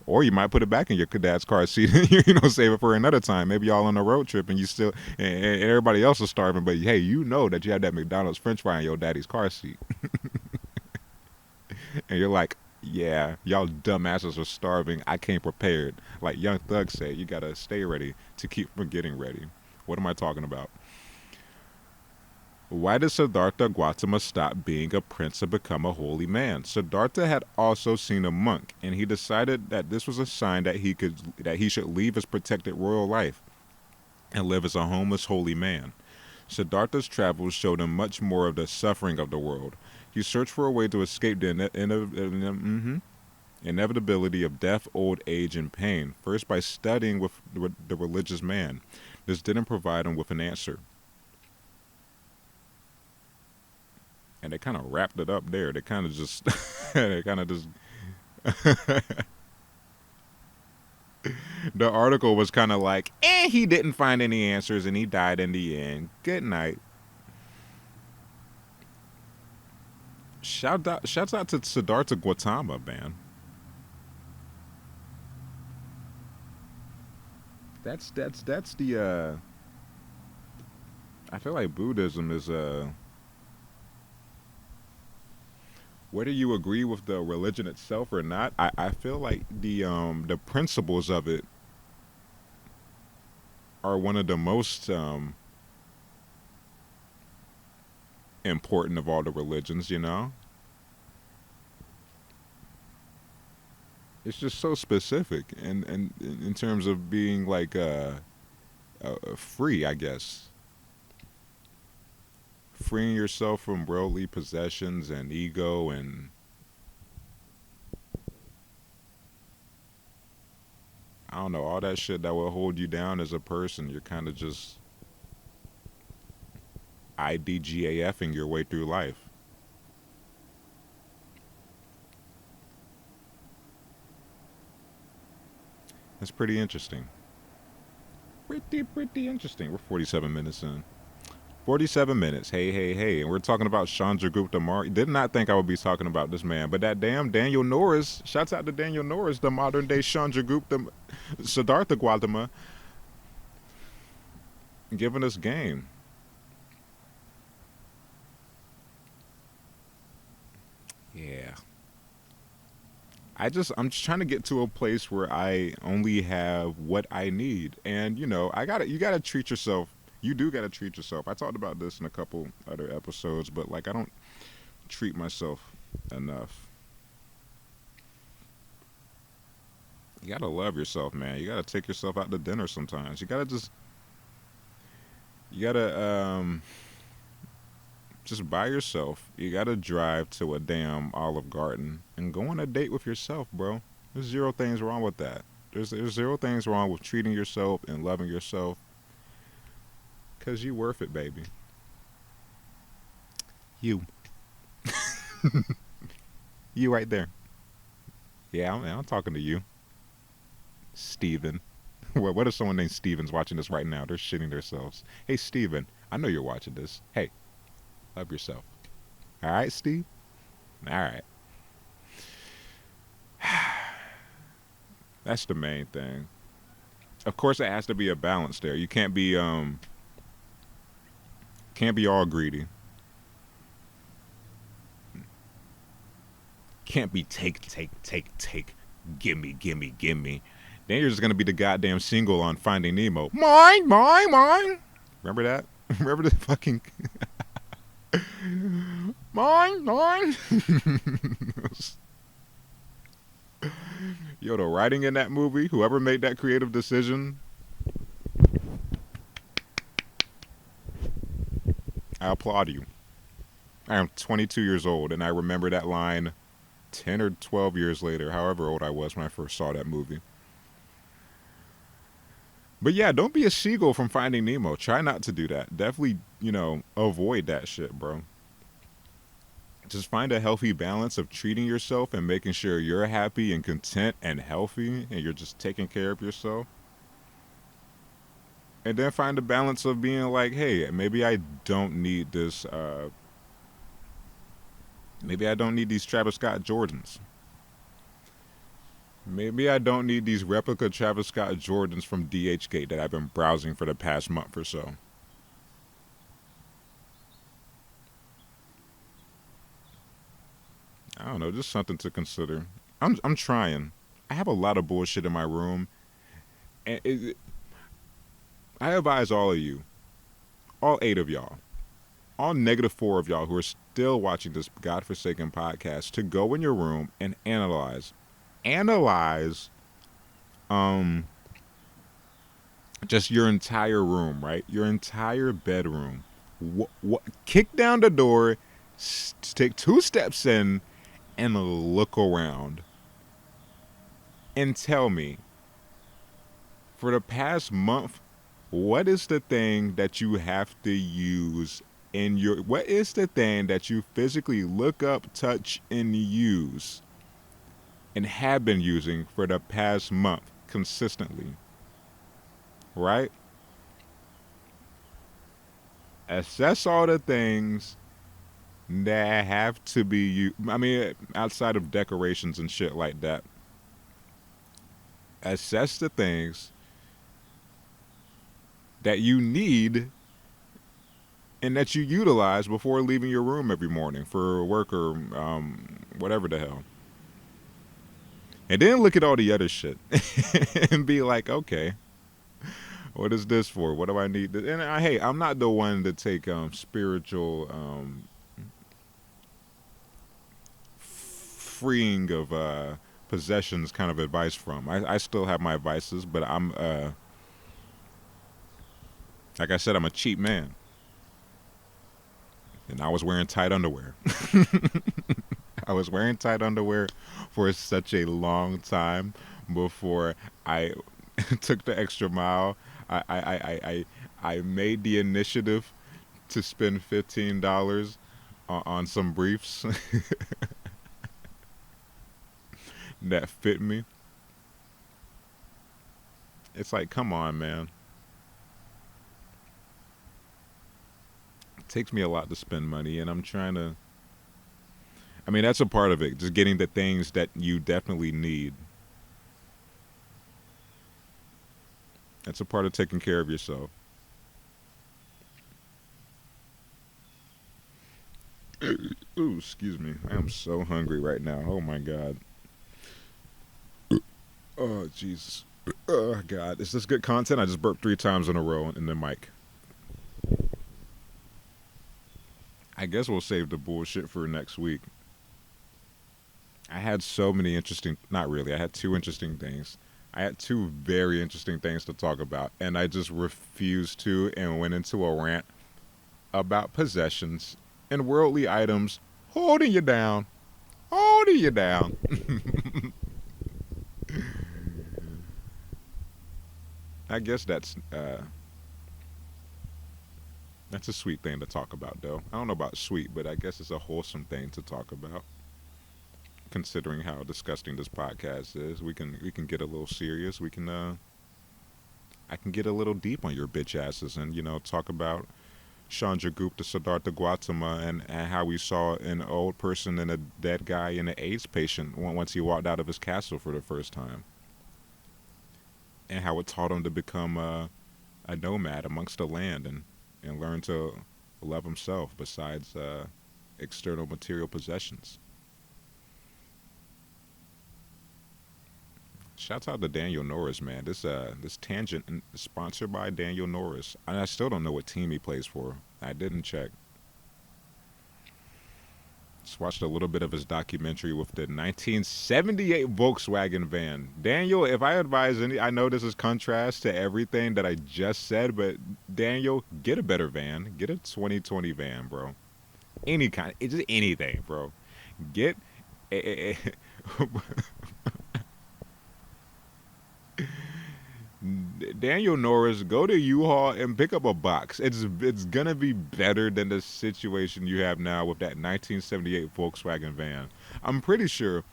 Or you might put it back in your dad's car seat and save it for another time. Maybe y'all on a road trip and you still and everybody else is starving, but hey, you know that you have that McDonald's French fry in your daddy's car seat, and you're like, yeah, y'all dumbasses are starving. I came prepared. Like Young Thug said, you gotta stay ready to keep from getting ready. What am I talking about? Why did Siddhartha Gautama stop being a prince and become a holy man? Siddhartha had also seen a monk, and he decided that this was a sign that he should leave his protected royal life and live as a homeless holy man. Siddhartha's travels showed him much more of the suffering of the world. He searched for a way to escape the inevitability of death, old age, and pain, first by studying with the religious man. This didn't provide him with an answer. And they kind of wrapped it up there. They kind of just, the article was kind of like, he didn't find any answers and he died in the end. Good night. Shouts out to Siddhartha Gautama, man. That's the, I feel like Buddhism is, whether you agree with the religion itself or not, I feel like the principles of it are one of the most important of all the religions, It's just so specific and in terms of being like free, I guess. Freeing yourself from worldly possessions and ego and I don't know, all that shit that will hold you down as a person. You're kind of just IDGAFing your way through life. That's pretty interesting. Pretty interesting. We're 47 minutes in. 47 minutes. Hey. And we're talking about Chandragupta Maurya. Did not think I would be talking about this man, but that damn Daniel Norris, shouts out to Daniel Norris, the modern day Chandragupta, Siddhartha Gautama, giving us game. Yeah. I'm just trying to get to a place where I only have what I need. And, you gotta treat yourself. You do gotta treat yourself. I talked about this in a couple other episodes, but like I don't treat myself enough. You gotta love yourself, man. You gotta take yourself out to dinner sometimes. You gotta just by yourself. You gotta drive to a damn Olive Garden and go on a date with yourself, bro. There's zero things wrong with that. There's zero things wrong with treating yourself and loving yourself. Cause you worth it, baby. You. You right there. Yeah, I'm talking to you. Steven. What if someone named Steven's watching this right now? They're shitting themselves. Hey, Steven, I know you're watching this. Hey, love yourself. All right, Steve? All right. That's the main thing. Of course, it has to be a balance there. You can't be all greedy. Can't be take. Gimme. Then you're just gonna be the goddamn single on Finding Nemo. Mine, mine, mine. Remember that? Remember the fucking mine, mine. Yo, the writing in that movie, whoever made that creative decision, I applaud you. I am 22 years old, and I remember that line 10 or 12 years later, however old I was when I first saw that movie. But yeah, don't be a seagull from Finding Nemo. Try not to do that. Definitely, avoid that shit, bro. Just find a healthy balance of treating yourself and making sure you're happy and content and healthy and you're just taking care of yourself. And then find a balance of being like, hey, maybe I don't need this, maybe I don't need these Travis Scott Jordans. Maybe I don't need these replica Travis Scott Jordans from DHgate that I've been browsing for the past month or so. I don't know, just something to consider. I'm trying. I have a lot of bullshit in my room, and I advise all of you, all 8 of y'all, all -4 of y'all who are still watching this godforsaken podcast, to go in your room and analyze just your entire room, right? Your entire bedroom. Kick down the door, take 2 steps in, and look around. And tell me, for the past month, what is the thing that you have to use in your... What is the thing that you physically look up, touch, and use and have been using for the past month consistently? Right? Assess all the things that have to be used. I mean, outside of decorations and shit like that. Assess the things that you need and that you utilize before leaving your room every morning for work or whatever the hell. And then look at all the other shit and be like, okay, what is this for? What do I need? And hey, I'm not the one to take spiritual freeing of possessions kind of advice from. I still have my vices, but I'm like I said, I'm a cheap man. And I was wearing tight underwear. I was wearing tight underwear for such a long time before I took the extra mile. I made the initiative to spend $15 on some briefs that fit me. It's like, come on, man. It takes me a lot to spend money, and I'm trying to... I mean, that's a part of it. Just getting the things that you definitely need. That's a part of taking care of yourself. Ooh, excuse me. I am so hungry right now. Oh, my God. Oh, Jesus. Oh, God. Is this good content? I just burped 3 times in a row in the mic. I guess we'll save the bullshit for next week. I had so many interesting... Not really. I had 2 interesting things. I had 2 very interesting things to talk about, and I just refused to and went into a rant about possessions and worldly items holding you down. Holding you down. I guess that's a sweet thing to talk about, though. I don't know about sweet, but I guess it's a wholesome thing to talk about. Considering how disgusting this podcast is, we can get a little serious. We can I can get a little deep on your bitch asses and talk about Chandragupta Siddhartha Gautama and how we saw an old person and a dead guy and an AIDS patient once he walked out of his castle for the first time, and how it taught him to become a nomad amongst the land and learn to love himself besides external material possessions. Shouts out to Daniel Norris, man. This tangent is sponsored by Daniel Norris. And I still don't know what team he plays for. I didn't check. Just watched a little bit of his documentary with the 1978 Volkswagen van. Daniel, if I advise any, I know this is contrast to everything that I just said, but Daniel, get a better van. Get a 2020 van, bro. Any kind, it's just anything, bro. Get a Daniel Norris, go to U-Haul and pick up a box. It's gonna be better than the situation you have now with that 1978 Volkswagen van. I'm pretty sure.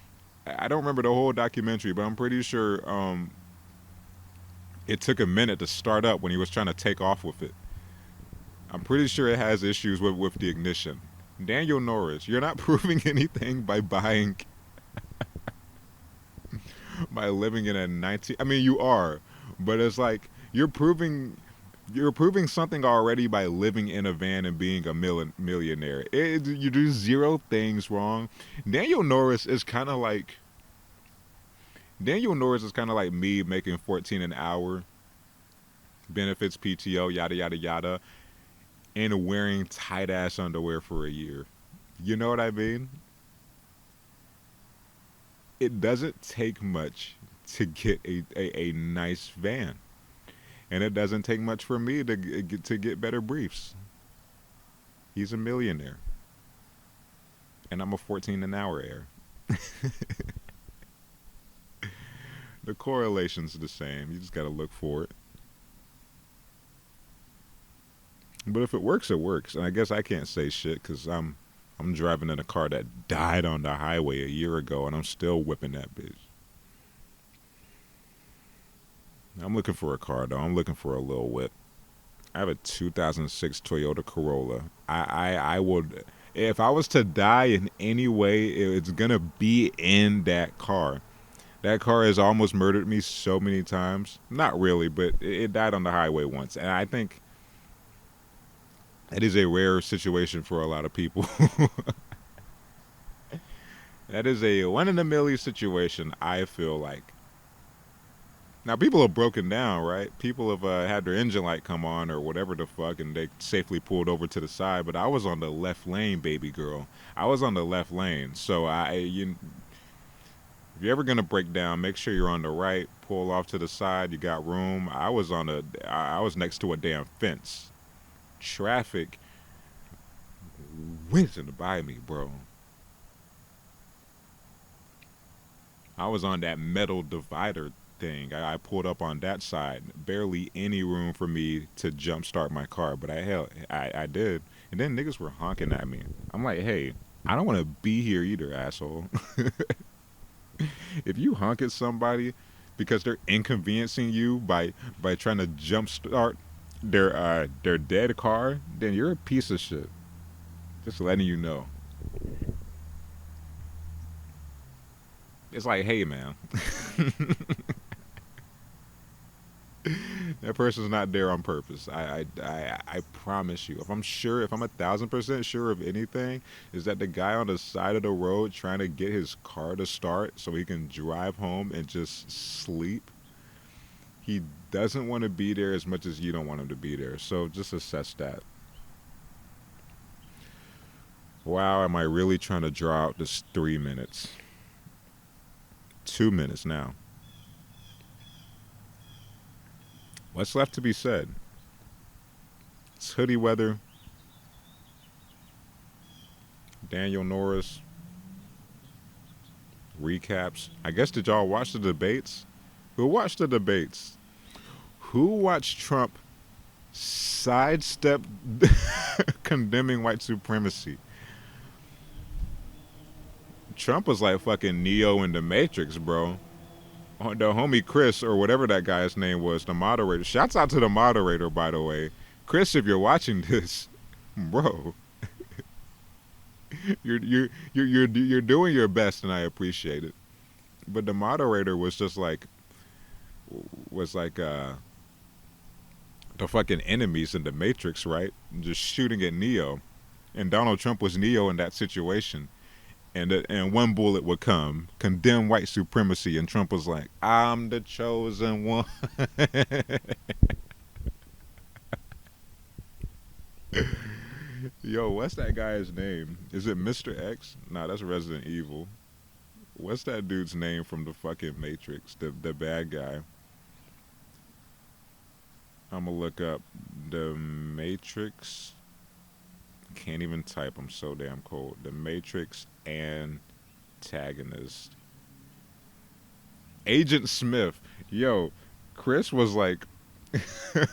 I don't remember the whole documentary, but I'm pretty sure it took a minute to start up when he was trying to take off with it. I'm pretty sure it has issues with the ignition. Daniel Norris, you're not proving anything by buying, by living in a 19. I mean, you are, but it's like you're proving something already by living in a van and being a millionaire. You do zero things wrong. Daniel Norris is kind of like me making 14 an hour, benefits, PTO, yada yada yada, and wearing tight ass underwear for a year. You know what I mean? It doesn't take much to get a nice van. And it doesn't take much for me to get better briefs. He's a millionaire. And I'm a 14 an hour heir. The correlation's the same. You just gotta look for it. But if it works, it works. And I guess I can't say shit because I'm driving in a car that died on the highway a year ago and I'm still whipping that bitch. I'm looking for a car though. I'm looking for a little whip. I have a 2006 Toyota Corolla. I would, if I was to die in any way, it's gonna be in that car. That car has almost murdered me so many times. Not really, but it died on the highway once, and I think that is a rare situation for a lot of people. That is a one in a million situation, I feel like. Now, people have broken down, right? People have had their engine light come on or whatever the fuck, and they safely pulled over to the side. But I was on the left lane, baby girl. I was on the left lane. So if you're ever gonna break down, make sure you're on the right. Pull off to the side. You got room. I was next to a damn fence. Traffic whizzing by me, bro. I was on that metal divider thing. I pulled up on that side. Barely any room for me to jumpstart my car, but I did. And then niggas were honking at me. I'm like, hey, I don't want to be here either, asshole. If you honk at somebody because they're inconveniencing you by trying to jumpstart their dead car, then you're a piece of shit. Just letting you know. It's like, hey, man. That person's not there on purpose. I promise you. If I'm 1,000% sure of anything, is that the guy on the side of the road trying to get his car to start so he can drive home and just sleep. He doesn't want to be there as much as you don't want him to be there. So just assess that. Wow, am I really trying to draw out this 3 minutes? 2 minutes now. What's left to be said? It's hoodie weather. Daniel Norris. Recaps. I guess, did y'all watch the debates? Who watched the debates? Who watched Trump sidestep condemning white supremacy? Trump was like fucking Neo in the Matrix, bro. The homie Chris, or whatever that guy's name was, the moderator. Shouts out to the moderator, by the way. Chris, if you're watching this, bro, you're doing your best, and I appreciate it. But the moderator was just like the fucking enemies in the Matrix, right? Just shooting at Neo, and Donald Trump was Neo in that situation. and one bullet would come, condemn white supremacy, and Trump was like, "I'm the chosen one." Yo, what's that guy's name? Is it Mr. X? Nah, that's Resident Evil. What's that dude's name from the fucking Matrix? The bad guy. I'm gonna look up the Matrix. Can't even type. I'm so damn cold. The Matrix antagonist. Agent Smith. Yo, Chris was like, I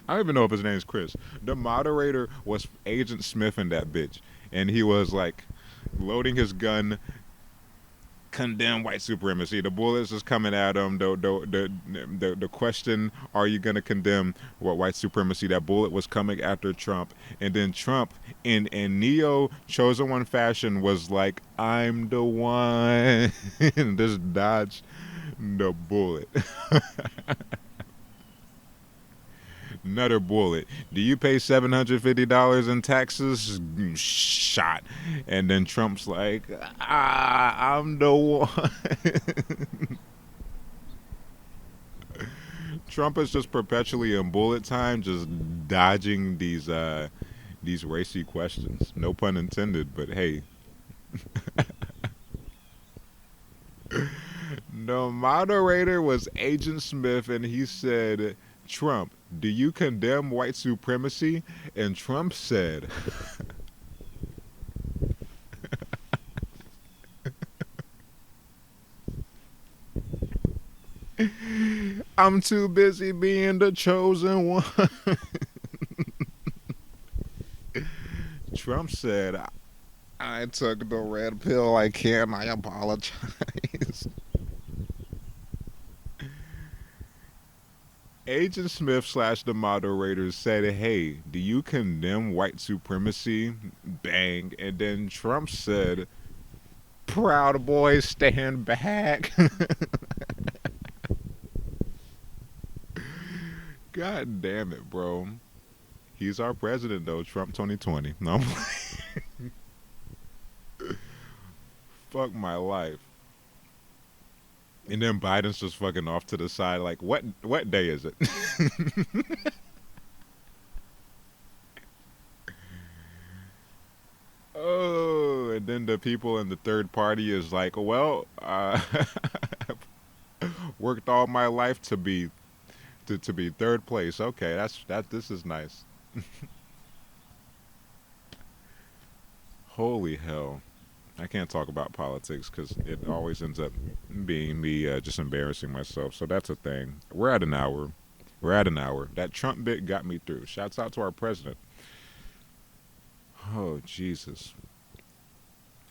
don't even know if his name's Chris. The moderator was Agent Smith in that bitch, and he was like loading his gun, condemn white supremacy. The bullets is coming at him. The question, are you gonna condemn what white supremacy? That bullet was coming after Trump, and then Trump, in neo chosen one fashion, was like, I'm the one, and just dodged the bullet. Another bullet. Do you pay $750 in taxes? Shot. And then Trump's like, I'm the one. Trump is just perpetually in bullet time, just dodging these racy questions. No pun intended, but hey. The moderator was Agent Smith, and he said, Trump, do you condemn white supremacy? And Trump said, I'm too busy being the chosen one. Trump said, I took the red pill. I can't. I apologize. Agent Smith slash the moderator said, hey, do you condemn white supremacy? Bang. And then Trump said, Proud Boys stand back. God damn it, bro. He's our president, though. Trump 2020. No, I'm fuck my life. And then Biden's just fucking off to the side, like, what day is it? Oh, and then the people in the third party is like, well, worked all my life to be to be third place. Okay, that. This is nice. Holy hell. I can't talk about politics because it always ends up being me just embarrassing myself. So that's a thing. We're at an hour. We're at an hour. That Trump bit got me through. Shouts out to our president. Oh, Jesus.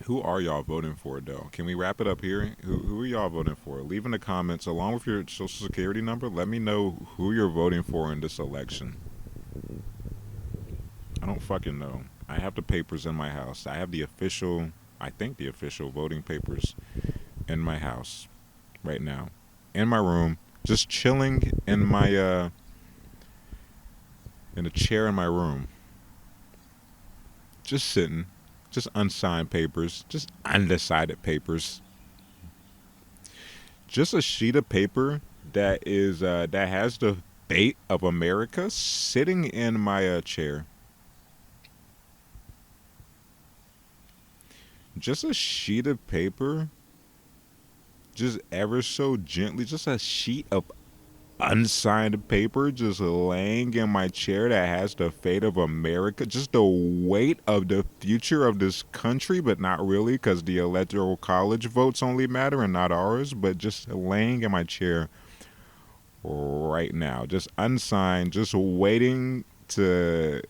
Who are y'all voting for, though? Can we wrap it up here? Who are y'all voting for? Leave in the comments, along with your social security number, let me know who you're voting for in this election. I don't fucking know. I have the papers in my house. I have the official, I think the official voting papers in my house right now. In my room, just chilling in my, in a chair in my room. Just sitting. Just unsigned papers. Just undecided papers. Just a sheet of paper that is, that has the fate of America sitting in my chair. Just a sheet of paper, just ever so gently, just a sheet of unsigned paper just laying in my chair that has the fate of America, just the weight of the future of this country, but not really because the electoral college votes only matter and not ours, but just laying in my chair right now, just unsigned, just waiting to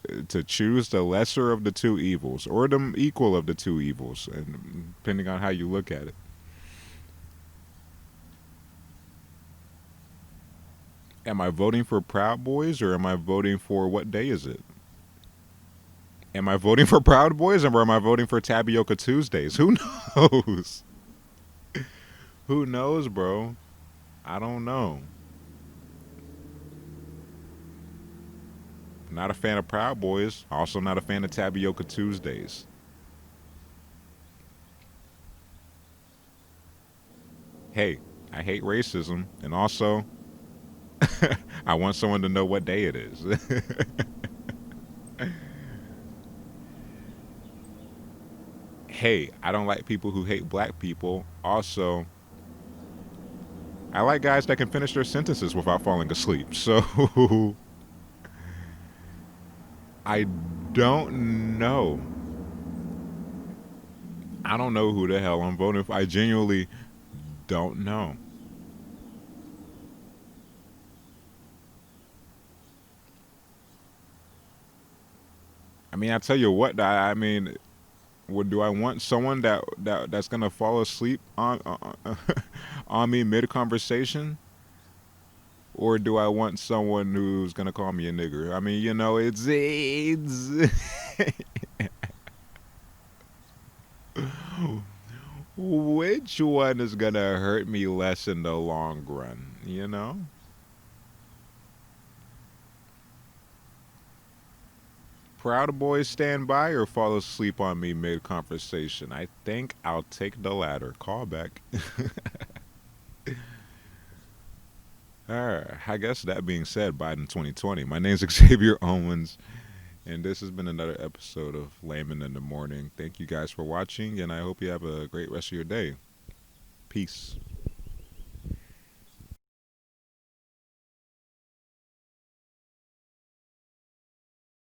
choose the lesser of the two evils or the equal of the two evils, and depending on how you look at it. Am I voting for Proud Boys or am I voting for, what day is it? Am I voting for Proud Boys or am I voting for Tapioca Tuesdays? Who knows? Who knows, bro? I don't know. Not a fan of Proud Boys. Also not a fan of Tapioca Tuesdays. hey, I hate racism, and also I want someone to know what day it is. Hey, I don't like people who hate black people. Also, I like guys that can finish their sentences without falling asleep. So I don't know. I don't know who the hell I'm voting for. I genuinely don't know. I mean, I tell you what. I mean, what do I want someone that's gonna fall asleep on me mid conversation, or do I want someone who's gonna call me a nigger? I mean, it's which one is gonna hurt me less in the long run? Proud Boys stand by or fall asleep on me mid conversation? I think I'll take the latter. Call back. Alright, I guess that being said, Biden 2020. My name's Xavier Owens, and this has been another episode of Layman in the Morning. Thank you guys for watching, and I hope you have a great rest of your day. Peace.